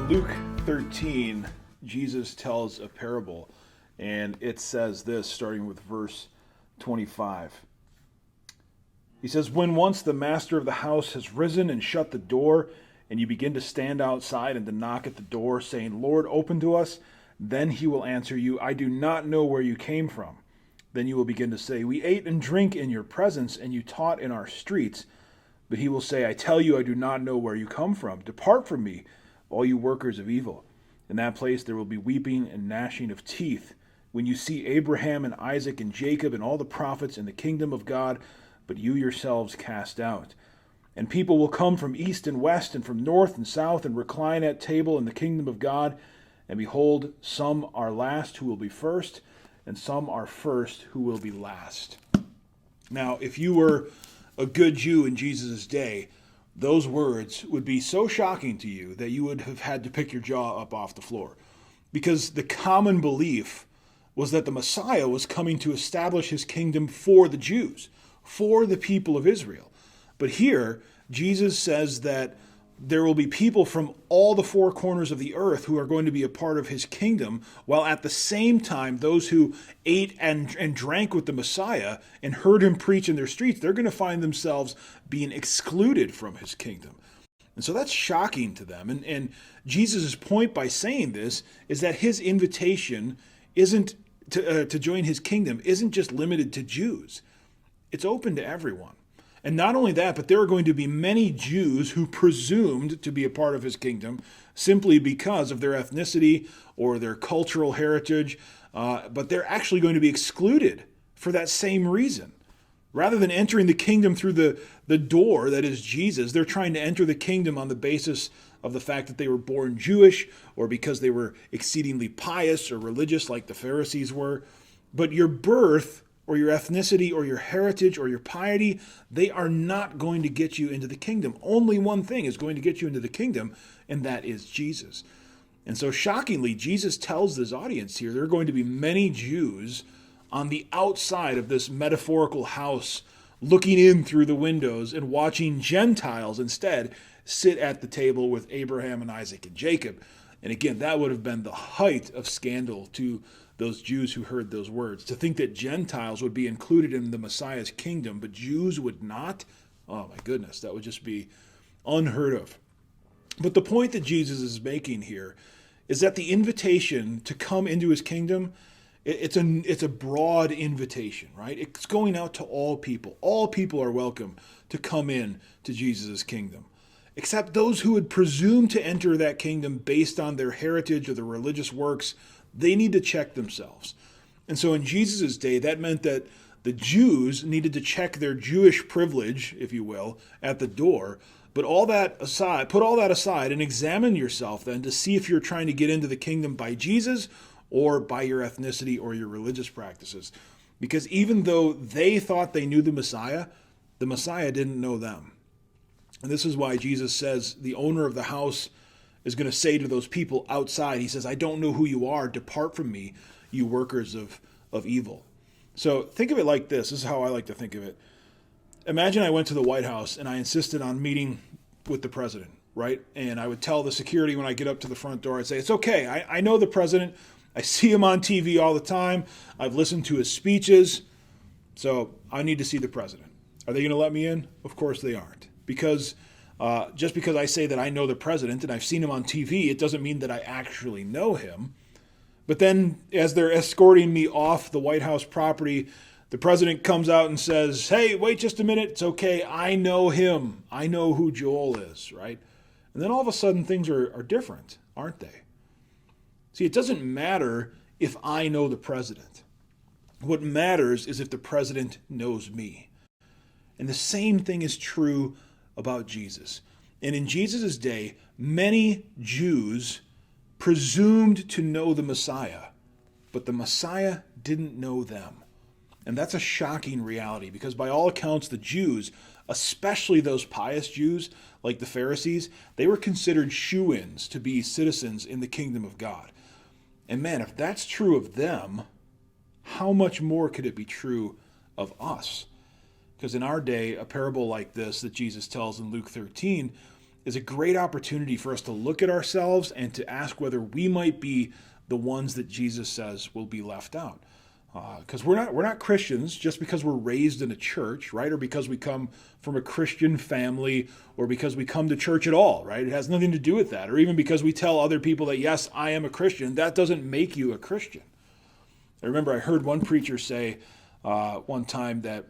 In Luke 13, Jesus tells a parable, and it says this, starting with verse 25. He says, "When once the master of the house has risen and shut the door, and you begin to stand outside and to knock at the door, saying, 'Lord, open to us,' then he will answer you, 'I do not know where you came from.' Then you will begin to say, 'We ate and drank in your presence, and you taught in our streets.' But he will say, 'I tell you, I do not know where you come from. Depart from me, all you workers of evil.' In that place there will be weeping and gnashing of teeth, when you see Abraham and Isaac and Jacob and all the prophets in the kingdom of God, but you yourselves cast out. And people will come from east and west and from north and south and recline at table in the kingdom of God. And behold, some are last who will be first, and some are first who will be last." Now, if you were a good Jew in Jesus' day, those words would be so shocking to you that you would have had to pick your jaw up off the floor. Because the common belief was that the Messiah was coming to establish his kingdom for the Jews, for the people of Israel. But here, Jesus says that there will be people from all the four corners of the earth who are going to be a part of his kingdom, while at the same time, those who ate and drank with the Messiah and heard him preach in their streets, they're going to find themselves being excluded from his kingdom. And so that's shocking to them. And Jesus' point by saying this is that his invitation isn't to join his kingdom isn't just limited to Jews. It's open to everyone. And not only that, but there are going to be many Jews who presumed to be a part of his kingdom simply because of their ethnicity or their cultural heritage, but they're actually going to be excluded for that same reason. Rather than entering the kingdom through the door that is Jesus, they're trying to enter the kingdom on the basis of the fact that they were born Jewish or because they were exceedingly pious or religious like the Pharisees were. But your birth or your ethnicity or your heritage or your piety, they are not going to get you into the kingdom. Only one thing is going to get you into the kingdom, and that is Jesus. And so shockingly, Jesus tells this audience here, there are going to be many Jews on the outside of this metaphorical house looking in through the windows and watching Gentiles instead sit at the table with Abraham and Isaac and Jacob. And again, that would have been the height of scandal to those Jews who heard those words. To think that Gentiles would be included in the Messiah's kingdom, but Jews would not, oh my goodness, that would just be unheard of. But the point that Jesus is making here is that the invitation to come into his kingdom, it's a broad invitation, right? It's going out to all people. All people are welcome to come in to Jesus' kingdom, except those who would presume to enter that kingdom based on their heritage or their religious works. They need to check themselves. And so in Jesus' day, that meant that the Jews needed to check their Jewish privilege, if you will, at the door. But put all that aside and examine yourself then to see if you're trying to get into the kingdom by Jesus or by your ethnicity or your religious practices. Because even though they thought they knew the Messiah didn't know them. And this is why Jesus says the owner of the house is going to say to those people outside, he says, "I don't know who you are. Depart from me, you workers of evil." So think of it like this. This is how I like to think of it. Imagine I went to the White House and I insisted on meeting with the president, right? And I would tell the security when I get up to the front door, I'd say, "It's okay. I know the president. I see him on TV all the time. I've listened to his speeches. So I need to see the president." Are they going to let me in? Of course they aren't. Because just because I say that I know the president and I've seen him on TV, it doesn't mean that I actually know him. But then as they're escorting me off the White House property, the president comes out and says, "Hey, wait just a minute. It's okay. I know him. I know who Joel is," right? And then all of a sudden things are different, aren't they? See, it doesn't matter if I know the president. What matters is if the president knows me. And the same thing is true about Jesus. And in Jesus' day, many Jews presumed to know the Messiah, but the Messiah didn't know them. And that's a shocking reality because by all accounts, the Jews, especially those pious Jews like the Pharisees, they were considered shoo-ins to be citizens in the kingdom of God. And man, if that's true of them, how much more could it be true of us? Because in our day, a parable like this that Jesus tells in Luke 13 is a great opportunity for us to look at ourselves and to ask whether we might be the ones that Jesus says will be left out. Because we're not Christians just because we're raised in a church, right? Or because we come from a Christian family, or because we come to church at all, right? It has nothing to do with that. Or even because we tell other people that, yes, I am a Christian, that doesn't make you a Christian. I remember I heard one preacher say one time that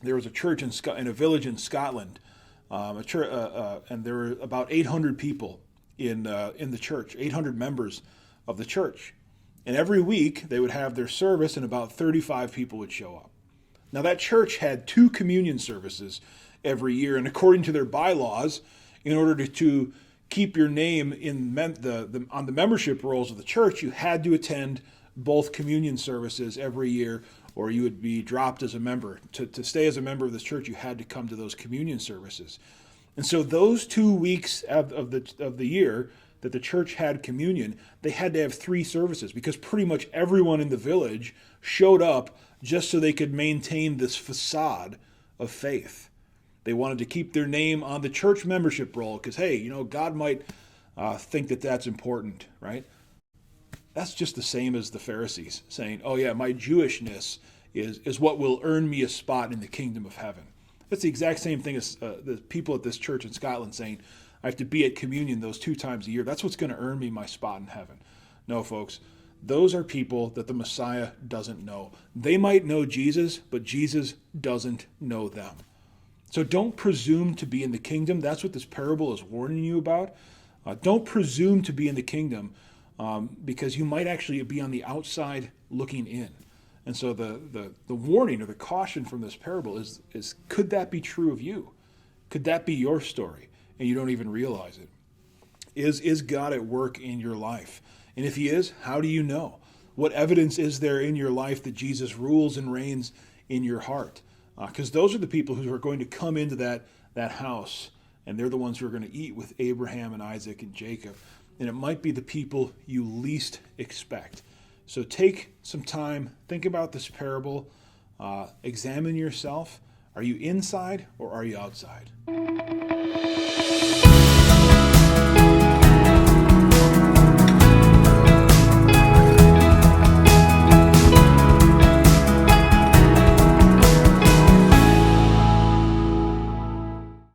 there was a church in a village in Scotland, and there were about 800 people in the church, 800 members of the church. And every week they would have their service and about 35 people would show up. Now that church had 2 communion services every year, and according to their bylaws, in order to keep your name on the membership rolls of the church, you had to attend both communion services every year, or you would be dropped as a member. To stay as a member of this church, you had to come to those communion services. And so those 2 weeks of the year that the church had communion, they had to have 3 services because pretty much everyone in the village showed up just so they could maintain this facade of faith. They wanted to keep their name on the church membership roll because, hey, God might think that that's important, right? That's just the same as the Pharisees saying, oh yeah, my Jewishness is what will earn me a spot in the kingdom of heaven. That's the exact same thing as the people at this church in Scotland saying, I have to be at communion those 2 times a year. That's what's going to earn me my spot in heaven. No, folks, those are people that the Messiah doesn't know. They might know Jesus, but Jesus doesn't know them. So don't presume to be in the kingdom. That's what this parable is warning you about. Don't presume to be in the kingdom because you might actually be on the outside looking in. And so the warning or the caution from this parable is could that be true of you? Could that be your story? And you don't even realize it. Is God at work in your life? And if he is, how do you know? What evidence is there in your life that Jesus rules and reigns in your heart? Because those are the people who are going to come into that house, and they're the ones who are going to eat with Abraham and Isaac and Jacob. And it might be the people you least expect. So take some time, think about this parable, examine yourself. Are you inside or are you outside?